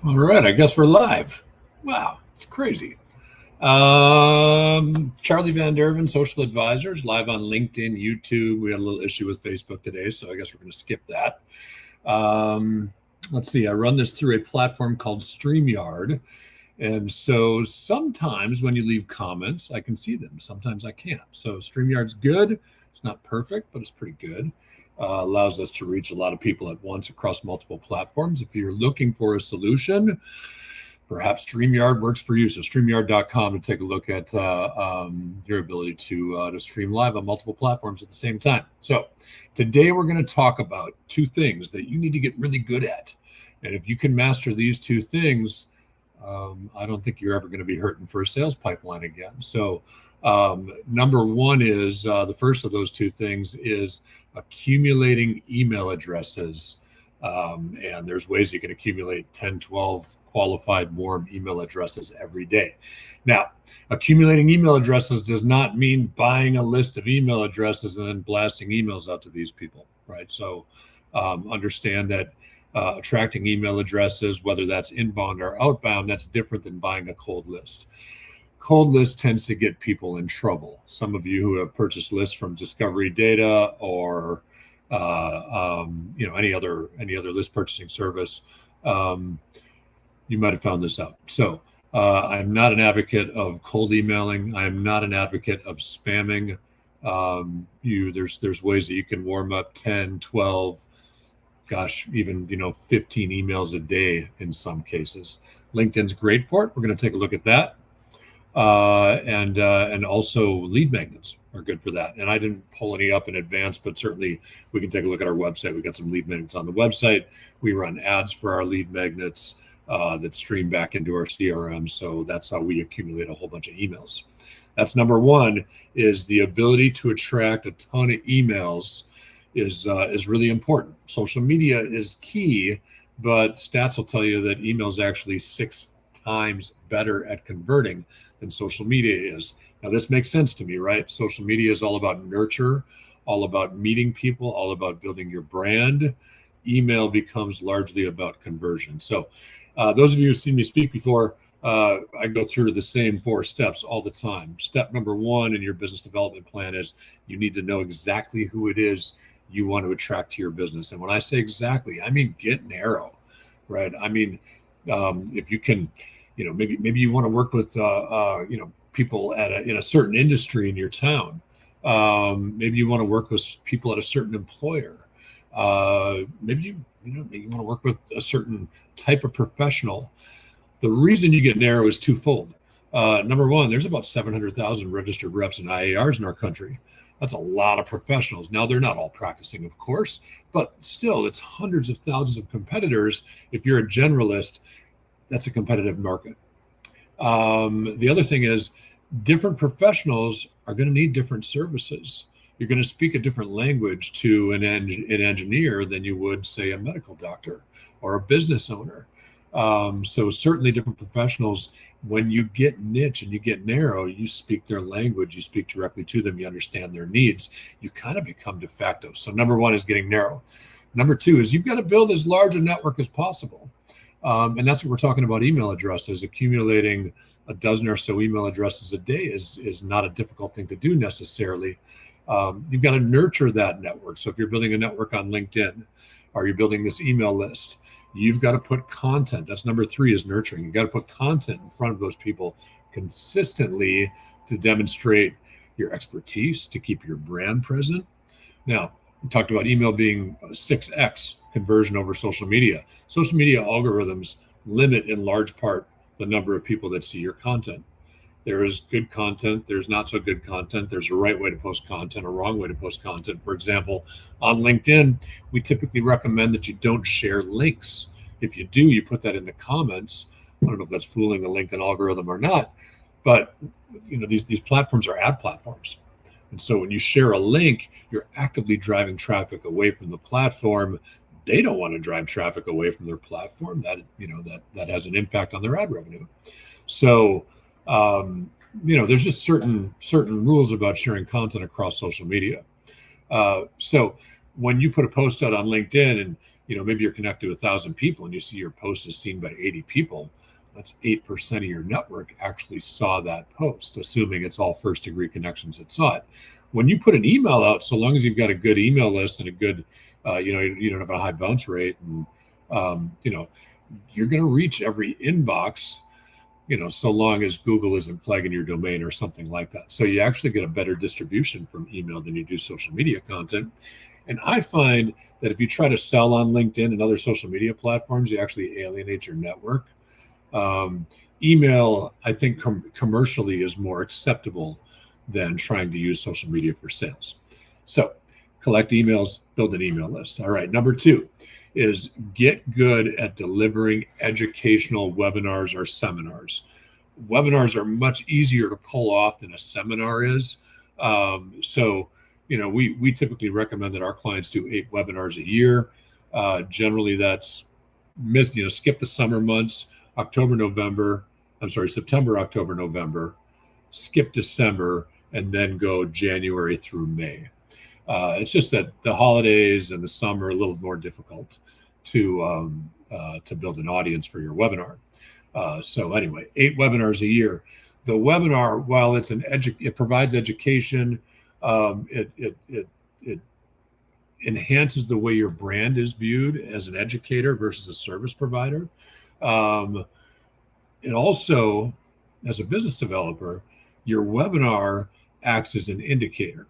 All right, I guess we're live. Wow, it's crazy. Charlie Van Derven, Social Advisors, live on LinkedIn, YouTube. We had a little issue with Facebook today, so I guess we're going to skip that. Let's see, I run this through a platform called StreamYard. And so sometimes when you leave comments, I can see them. Sometimes I can't. So StreamYard's good. It's not perfect, but it's pretty good. Allows us to reach a lot of people at once across multiple platforms. If you're looking for a solution, perhaps StreamYard works for you. So StreamYard.com to take a look at your ability to stream live on multiple platforms at the same time. So today we're going to talk about two things that you need to get really good at. And if you can master these two things, I don't think you're ever going to be hurting for a sales pipeline again. So number one is the first of those two things is accumulating email addresses. And there's ways you can accumulate 10, 12 qualified warm email addresses every day. Now, accumulating email addresses does not mean buying a list of email addresses and then blasting emails out to these people, right? So understand that attracting email addresses, whether that's inbound or outbound, that's different than buying a cold list. Cold list tends to get people in trouble. Some of you who have purchased lists from Discovery Data or any other list purchasing service, you might have found this out. So I'm not an advocate of cold emailing. I am not an advocate of spamming. There's ways that you can warm up 10, 12, gosh, even 15 emails a day in some cases. LinkedIn's great for it. We're going to take a look at that. And also lead magnets are good for that. And I didn't pull any up in advance, but certainly we can take a look at our website. We got some lead magnets on the website. We run ads for our lead magnets that stream back into our CRM. So that's how we accumulate a whole bunch of emails. That's number one, is the ability to attract a ton of emails is really important. Social media is key, but stats will tell you that email is actually 6 times better at converting than social media is. Now, this makes sense to me, right? Social media is all about nurture, all about meeting people, all about building your brand. Email becomes largely about conversion. So those of you who've seen me speak before, I go through the same 4 steps all the time. Step number 1 in your business development plan is you need to know exactly who it is you want to attract to your business. And when I say exactly, I mean get narrow, right? I mean, if you can, maybe you want to work with, people in a certain industry in your town. Maybe you want to work with people at a certain employer. Maybe maybe you want to work with a certain type of professional. The reason you get narrow is twofold. Number one, there's about 700,000 registered reps and IARs in our country. That's a lot of professionals. Now, they're not all practicing, of course, but still, it's hundreds of thousands of competitors. If you're a generalist, that's a competitive market. The other thing is different professionals are going to need different services. You're going to speak a different language to an engineer than you would, say, a medical doctor or a business owner. So certainly different professionals, when you get niche and you get narrow, you speak their language, you speak directly to them, you understand their needs, you kind of become de facto. So number one is getting narrow. Number two is you've got to build as large a network as possible. And that's what we're talking about email addresses. Accumulating a dozen or so email addresses a day is not a difficult thing to do necessarily. You've got to nurture that network. So if you're building a network on LinkedIn, or you're building this email list, you've got to put content. That's number 3 is nurturing. You've got to put content in front of those people consistently to demonstrate your expertise, to keep your brand present. Now, we talked about email being 6x conversion over social media. Social media algorithms limit in large part the number of people that see your content. There is good content. There's not so good content. There's a right way to post content, a wrong way to post content. For example, on LinkedIn, we typically recommend that you don't share links. If you do, you put that in the comments. I don't know if that's fooling the LinkedIn algorithm or not, but these platforms are ad platforms. And so when you share a link, you're actively driving traffic away from the platform. They don't want to drive traffic away from their platform. That has an impact on their ad revenue. So there's just certain rules about sharing content across social media. So when you put a post out on LinkedIn and maybe you're connected to 1,000 people and you see your post is seen by 80 people, that's 8% of your network actually saw that post, assuming it's all first degree connections that saw it. When you put an email out, so long as you've got a good email list and a good, you don't have a high bounce rate, and you're going to reach every inbox, so long as Google isn't flagging your domain or something like that. So you actually get a better distribution from email than you do social media content. And I find that if you try to sell on LinkedIn and other social media platforms, you actually alienate your network. Email, I think commercially is more acceptable than trying to use social media for sales. So collect emails, build an email list. All right. Number 2 is get good at delivering educational webinars or seminars. Webinars are much easier to pull off than a seminar is. We typically recommend that our clients do 8 webinars a year. Generally that's skip the summer months, September, October, November, skip December, and then go January through May. It's just that the holidays and the summer are a little more difficult to build an audience for your webinar. So anyway, 8 webinars a year. The webinar, while it provides education, it enhances the way your brand is viewed as an educator versus a service provider. It also, as a business developer, your webinar acts as an indicator,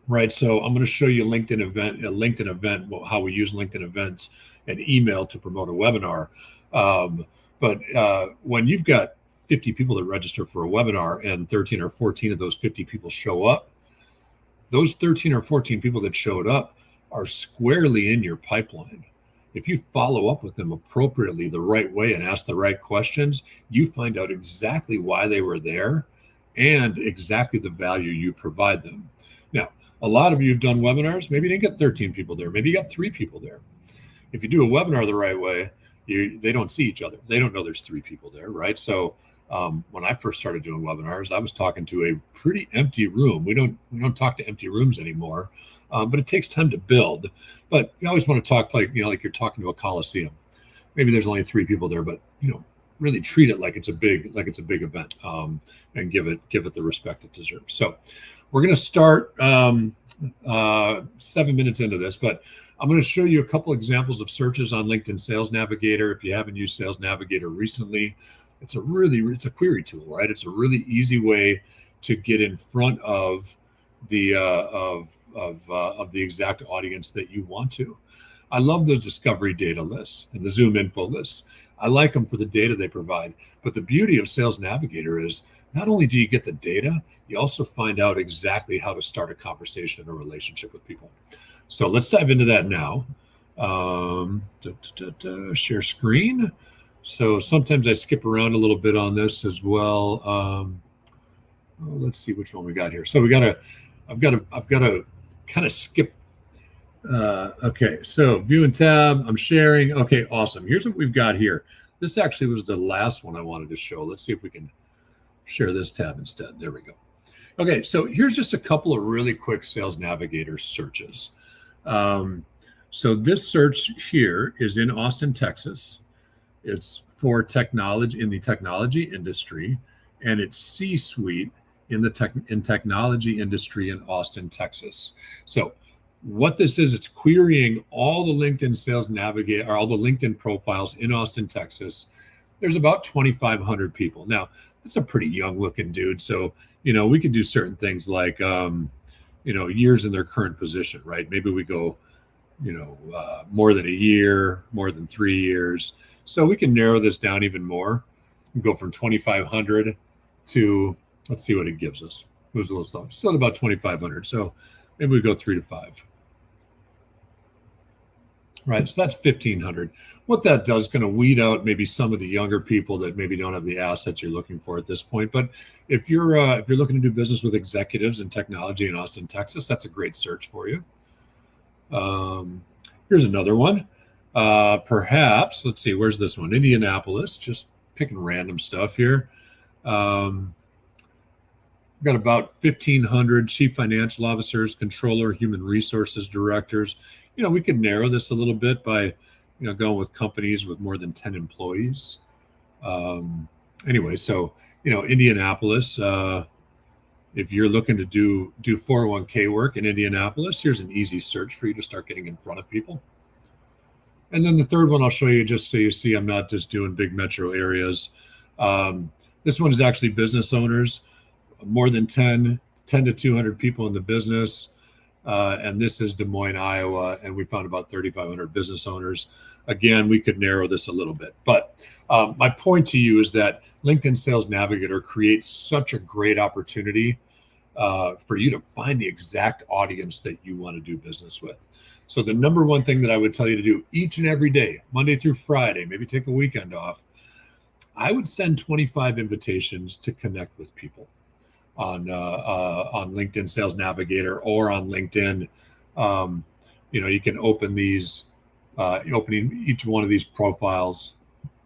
right? So I'm going to show you a LinkedIn event, how we use LinkedIn events and email to promote a webinar. But when you've got 50 people that register for a webinar and 13 or 14 of those 50 people show up, those 13 or 14 people that showed up are squarely in your pipeline. If you follow up with them appropriately, the right way, and ask the right questions, you find out exactly why they were there and exactly the value you provide them. Now, a lot of you have done webinars. Maybe you didn't get 13 people there. Maybe you got 3 people there. If you do a webinar the right way, they don't see each other. They don't know there's 3 people there, right? So when I first started doing webinars, I was talking to a pretty empty room. We don't talk to empty rooms anymore, but it takes time to build. But you always want to talk like you're talking to a coliseum. Maybe there's only 3 people there, but really treat it like it's a big event, and give it the respect it deserves. So we're going to start 7 minutes into this, but I'm going to show you a couple examples of searches on LinkedIn Sales Navigator. If you haven't used Sales Navigator recently, it's a query tool, right? It's a really easy way to get in front of the exact audience that you want to. I love those discovery data lists and the Zoom info list. I like them for the data they provide. But the beauty of Sales Navigator is not only do you get the data, you also find out exactly how to start a conversation and a relationship with people. So let's dive into that now. Share screen. So sometimes I skip around a little bit on this as well. Let's see which one we got here. So I've got to kind of skip. Okay, so view and tab, I'm sharing. Okay, awesome. Here's what we've got here. This actually was the last one I wanted to show. Let's see if we can share this tab instead. There we go. Okay, so here's just a couple of really quick Sales Navigator searches. So this search here is in Austin, Texas. It's for technology, in the technology industry, and it's C-suite in the technology industry in Austin, Texas. So what this is, it's querying all the LinkedIn Sales Navigator, or all the LinkedIn profiles in Austin, Texas. There's about 2,500 people. Now, that's a pretty young looking dude. So, we could do certain things like, years in their current position, right? Maybe we go, more than a year, more than 3 years. So we can narrow this down even more and go from 2,500 to, let's see what it gives us. Moves a little slow. Still at about 2,500. So maybe we go 3 to 5. Right, so that's 1,500. What that does, going to weed out maybe some of the younger people that maybe don't have the assets you're looking for at this point. But if you're looking to do business with executives in technology in Austin, Texas, that's a great search for you. Here's another one. Perhaps, let's see, where's this one? Indianapolis, just picking random stuff here. We've got about 1,500 chief financial officers, controller, human resources directors. We could narrow this a little bit by, going with companies with more than 10 employees. Anyway, so, Indianapolis, if you're looking to do 401k work in Indianapolis, here's an easy search for you to start getting in front of people. And then the third one I'll show you, just so you see I'm not just doing big metro areas. This one is actually business owners, more than 10 to 200 people in the business. And this is Des Moines, Iowa, and we found about 3,500 business owners. Again, we could narrow this a little bit. But my point to you is that LinkedIn Sales Navigator creates such a great opportunity for you to find the exact audience that you want to do business with. So the number one thing that I would tell you to do each and every day, Monday through Friday, maybe take the weekend off, I would send 25 invitations to connect with people on LinkedIn Sales Navigator or on LinkedIn. You can open these, opening each one of these profiles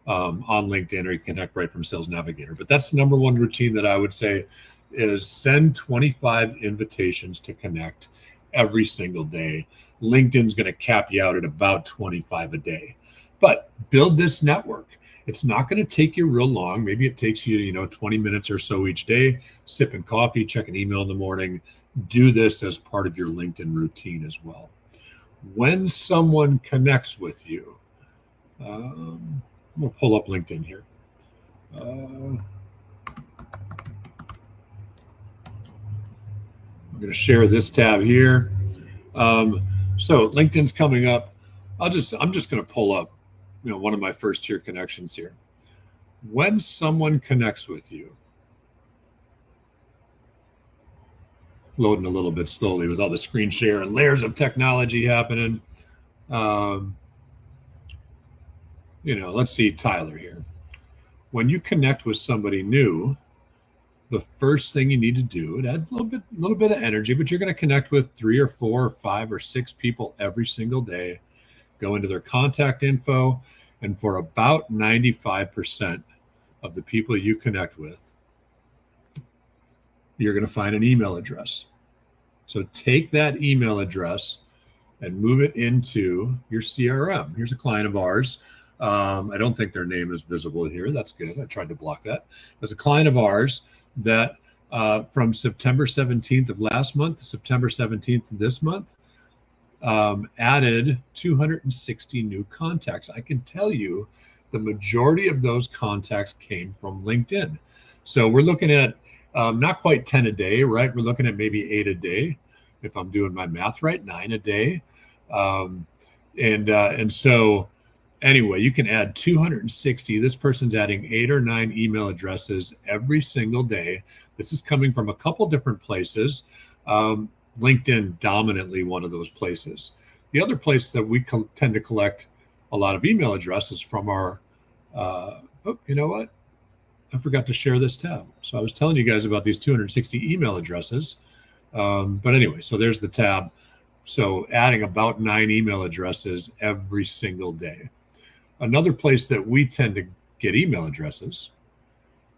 on LinkedIn, or you can connect right from Sales Navigator. But that's the number one routine that I would say is send 25 invitations to connect every single day. LinkedIn's going to cap you out at about 25 a day. But build this network. It's not going to take you real long. Maybe it takes you, 20 minutes or so each day, sipping coffee, checking email in the morning. Do this as part of your LinkedIn routine as well. When someone connects with you, we'll pull up LinkedIn here. I'm going to share this tab here. So LinkedIn's coming up. I'm just going to pull up, one of my first tier connections here. When someone connects with you, loading a little bit slowly with all the screen share and layers of technology happening. Let's see Tyler here. When you connect with somebody new, the first thing you need to do, it adds a little bit of energy, but you're going to connect with 3 or 4 or 5 or 6 people every single day. Go into their contact info, and for about 95% of the people you connect with, you're going to find an email address. So take that email address and move it into your CRM. Here's a client of ours. I don't think their name is visible here. That's good. I tried to block that. There's a client of ours that from September 17th of last month to September 17th of this month, added 260 new contacts. I can tell you the majority of those contacts came from LinkedIn. So we're looking at not quite 10 a day, right? We're looking at maybe 8 a day, if I'm doing my math right, 9 a day. And so anyway, you can add 260. This person's adding 8 or 9 email addresses every single day. This is coming from a couple different places. LinkedIn dominantly one of those places. The other place that we tend to collect a lot of email addresses from our, you know what? I forgot to share this tab. So I was telling you guys about these 260 email addresses. But anyway, so there's the tab. So adding about 9 email addresses every single day. Another place that we tend to get email addresses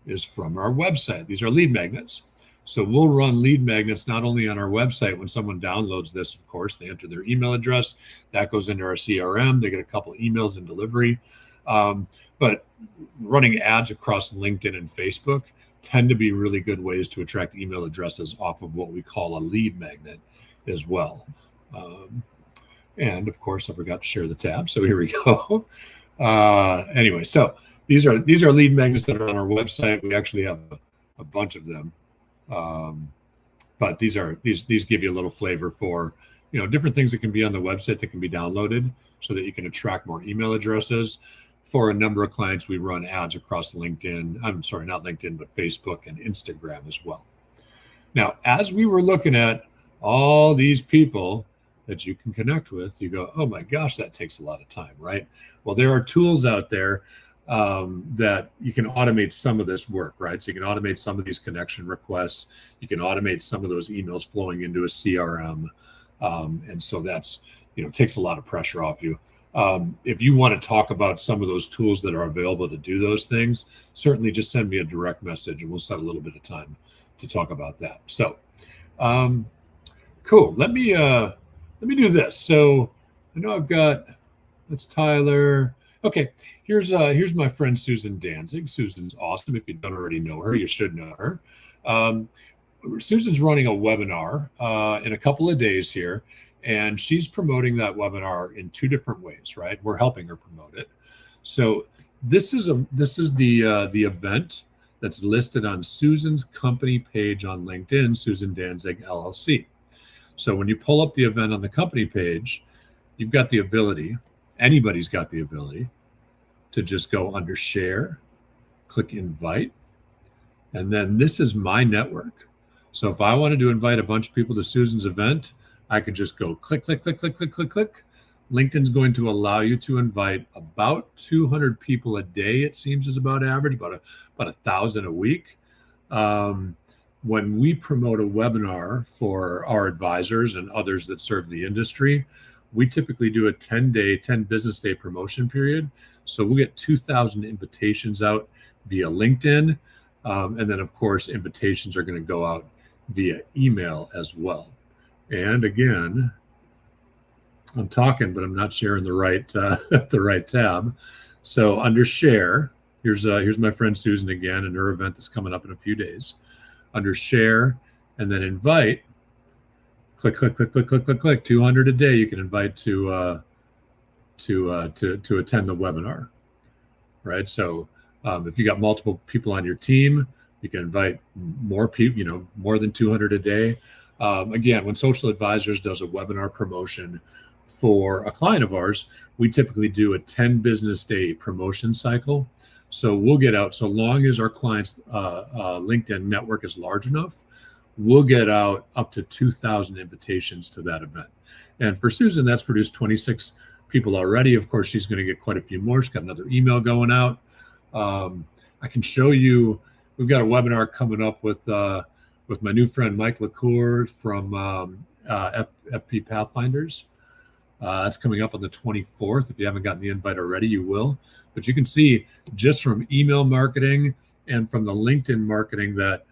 is from our website. These are lead magnets. So we'll run lead magnets not only on our website. When someone downloads this, of course, they enter their email address. That goes into our CRM. They get a couple emails in delivery. But running ads across LinkedIn and Facebook tend to be really good ways to attract email addresses off of what we call a lead magnet as well. And of course, I forgot to share the tab. So here we go. Anyway, so these are lead magnets that are on our website. We actually have a bunch of them. But these give you a little flavor for, different things that can be on the website that can be downloaded so that you can attract more email addresses. For a number of clients, we run ads across LinkedIn. I'm sorry, not LinkedIn, but Facebook and Instagram as well. Now, as we were looking at all these people that you can connect with, you go, oh my gosh, that takes a lot of time, right? Well, there are tools out there that you can automate some of this work, right? So you can automate some of these connection requests. You can automate some of those emails flowing into a CRM. And so that's, takes a lot of pressure off you. If you want to talk about some of those tools that are available to do those things, certainly just send me a direct message and we'll set a little bit of time to talk about that. So, cool. Let me do this. So I know I've got, that's Tyler. Okay, here's my friend Susan Danzig. Susan's awesome. If you don't already know her, you should know her. Susan's running a webinar in a couple of days here, and she's promoting that webinar in two different ways, right? We're helping her promote it. So this is the event that's listed on Susan's company page on LinkedIn, Susan Danzig LLC. So when you pull up the event on the company page, you've got the ability, anybody's got the ability to just go under share, click invite, and then this is my network. So if I wanted to invite a bunch of people to Susan's event, I could just go click, click, click, click, click, click, click. LinkedIn's going to allow you to invite about 200 people a day. It seems is about average, about 1,000 a week. When we promote a webinar for our advisors and others that serve the industry, we typically do a 10 business day promotion period. So we'll get 2,000 invitations out via LinkedIn. And then of course, invitations are going to go out via email as well. And again, I'm talking, but I'm not sharing the right tab. So under share, here's my friend Susan again, and her event is coming up in a few days. Under share and then invite, click, click, click, click, click, click, click. 200 a day you can invite to attend the webinar, right? So if you got multiple people on your team, you can invite more people, more than 200 a day. Again, when Social Advisors does a webinar promotion for a client of ours, we typically do a 10 business day promotion cycle. So we'll get out, so long as our client's LinkedIn network is large enough, we'll get out up to 2,000 invitations to that event. And for Susan, that's produced 26 people already. Of course, she's going to get quite a few more. She's got another email going out. I can show you, we've got a webinar coming up with my new friend, Mike LaCour from FP Pathfinders. That's coming up on the 24th. If you haven't gotten the invite already, you will. But you can see just from email marketing and from the LinkedIn marketing that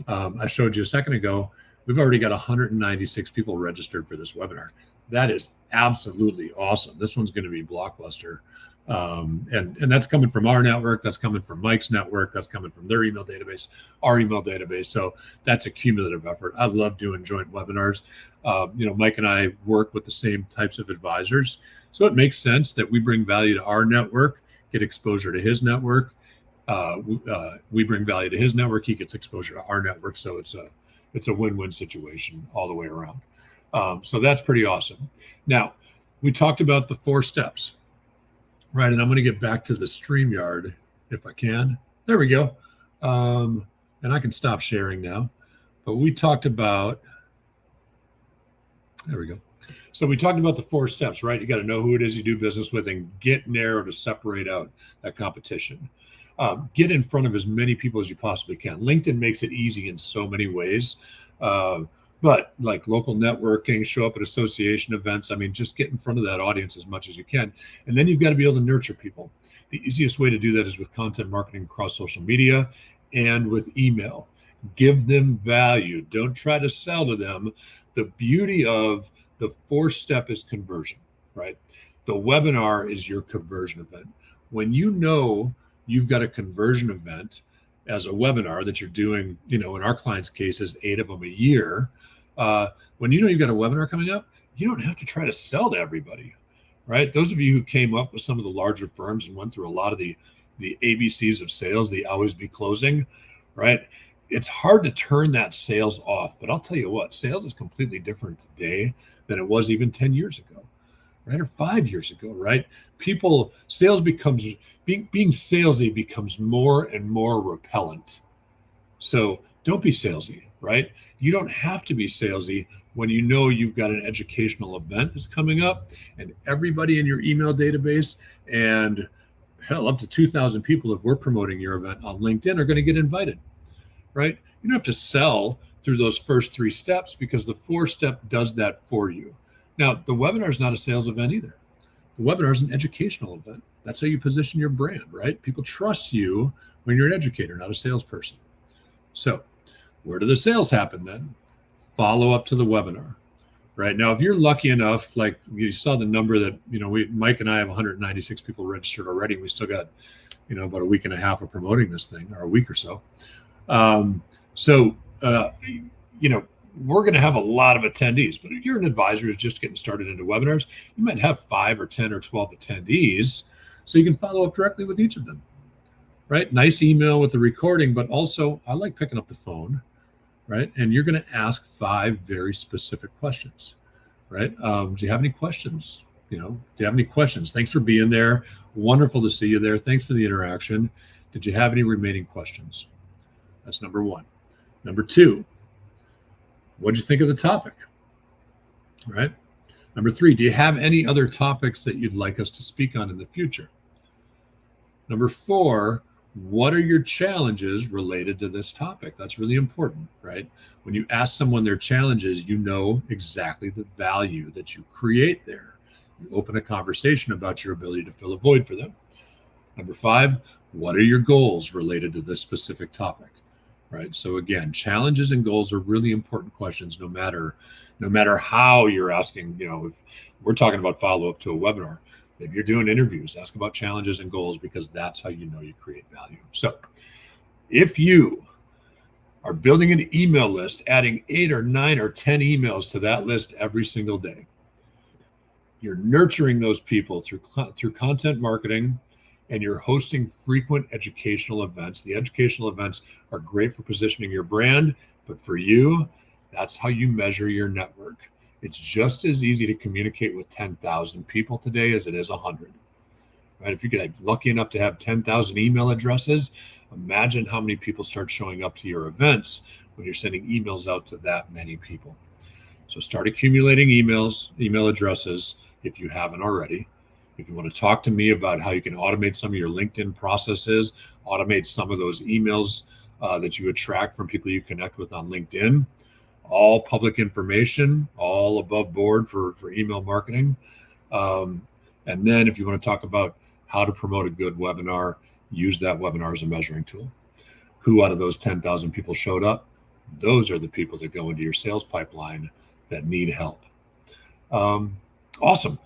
I showed you a second ago, we've already got 196 people registered for this webinar. That is absolutely awesome. This one's going to be blockbuster. And that's coming from our network. That's coming from Mike's network. That's coming from their email database, our email database. So that's a cumulative effort. I love doing joint webinars. Mike and I work with the same types of advisors. So it makes sense that we bring value to our network, get exposure to his network. We bring value to his network. He gets exposure to our network. So it's a win-win situation all the way around. So that's pretty awesome. Now, we talked about the 4 steps. Right, and I'm going to get back to the StreamYard if I can. There we go. And I can stop sharing now. But we talked about, there we go. So we talked about the 4 steps, right? You got to know who it is you do business with and get narrow to separate out that competition. Get in front of as many people as you possibly can. LinkedIn makes it easy in so many ways. But like local networking, show up at association events. I mean, just get in front of that audience as much as you can. And then you've got to be able to nurture people. The easiest way to do that is with content marketing across social media and with email. Give them value. Don't try to sell to them. The beauty of the 4th step is conversion, right? The webinar is your conversion event. When you know you've got a conversion event as a webinar that you're doing, in our clients' cases, 8 of them a year. When you know you've got a webinar coming up, you don't have to try to sell to everybody, right? Those of you who came up with some of the larger firms and went through a lot of the ABCs of sales, the always be closing, right? It's hard to turn that sales off, but I'll tell you what, sales is completely different today than it was even 10 years ago, right? Or 5 years ago, right? Sales becomes, being salesy becomes more and more repellent. So don't be salesy, right? You don't have to be salesy when you know you've got an educational event that's coming up and everybody in your email database and hell, up to 2,000 people, if we're promoting your event on LinkedIn, are going to get invited, right? You don't have to sell through those first 3 steps because the 4th step does that for you. Now, the webinar is not a sales event either. The webinar is an educational event. That's how you position your brand, right? People trust you when you're an educator, not a salesperson. So Where do the sales happen then? Follow up to the webinar. Right now, if you're lucky enough, like you saw the number that, Mike and I have 196 people registered already. We still got, about a week and a half of promoting this thing, or a week or so. We're going to have a lot of attendees, but if you're an advisor who's just getting started into webinars, you might have 5 or 10 or 12 attendees. So you can follow up directly with each of them, right? Nice email with the recording, but also I like picking up the phone. Right. And you're going to ask 5 very specific questions. Right. Do you have any questions? Do you have any questions? Thanks for being there. Wonderful to see you there. Thanks for the interaction. Did you have any remaining questions? That's number 1. Number 2, what'd you think of the topic? Right. Number 3, do you have any other topics that you'd like us to speak on in the future? Number 4, what are your challenges related to this topic? That's really important, right? When you ask someone their challenges, you know exactly the value that you create there. You open a conversation about your ability to fill a void for them. Number 5, what are your goals related to this specific topic, right? So again, challenges and goals are really important questions, no matter how you're asking. If we're talking about follow-up to a webinar, maybe you're doing interviews, ask about challenges and goals, because that's how you create value. So if you are building an email list, adding 8 or 9 or 10 emails to that list every single day, you're nurturing those people through content marketing, and you're hosting frequent educational events. The educational events are great for positioning your brand, but for you, that's how you measure your network. It's just as easy to communicate with 10,000 people today as it is 100. Right? If you get lucky enough to have 10,000 email addresses, imagine how many people start showing up to your events when you're sending emails out to that many people. So start accumulating email addresses if you haven't already. If you want to talk to me about how you can automate some of your LinkedIn processes, automate some of those emails that you attract from people you connect with on LinkedIn, all public information, all above board for email marketing. And then if you want to talk about how to promote a good webinar, use that webinar as a measuring tool. Who out of those 10,000 people showed up? Those are the people that go into your sales pipeline that need help. Awesome.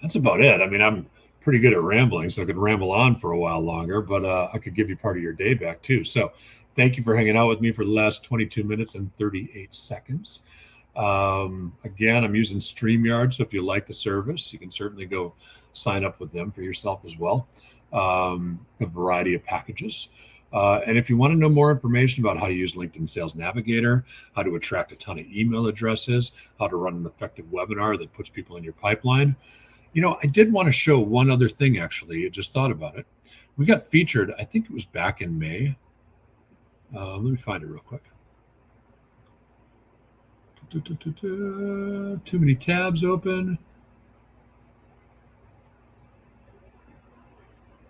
That's about it. I mean, I'm pretty good at rambling, so I could ramble on for a while longer, but I could give you part of your day back too. So thank you for hanging out with me for the last 22 minutes and 38 seconds. Again, I'm using StreamYard, so if you like the service, you can certainly go sign up with them for yourself as well. A variety of packages. And if you want to know more information about how to use LinkedIn Sales Navigator, how to attract a ton of email addresses, how to run an effective webinar that puts people in your pipeline, I did want to show one other thing, actually. I just thought about it. We got featured, I think it was back in May. Let me find it real quick. Too many tabs open.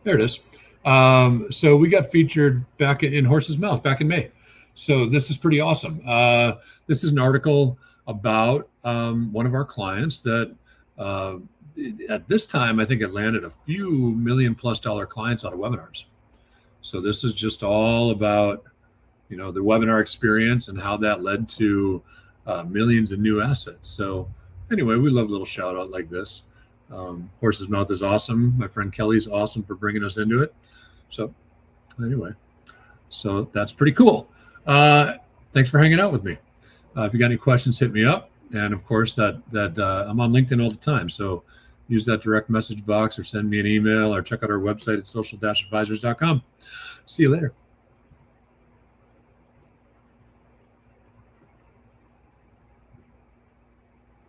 There it is. So we got featured back in Horse's Mouth back in May. So this is pretty awesome. This is an article about one of our clients that at this time, I think it landed a few $1 million+ clients out of webinars. So this is just all about, the webinar experience and how that led to millions of new assets. So anyway, we love a little shout out like this. Horse's Mouth is awesome. My friend Kelly's awesome for bringing us into it. So anyway, so that's pretty cool. Thanks for hanging out with me. If you got any questions, hit me up. And of course that I'm on LinkedIn all the time. So use that direct message box or send me an email or check out our website at social-advisors.com. See you later.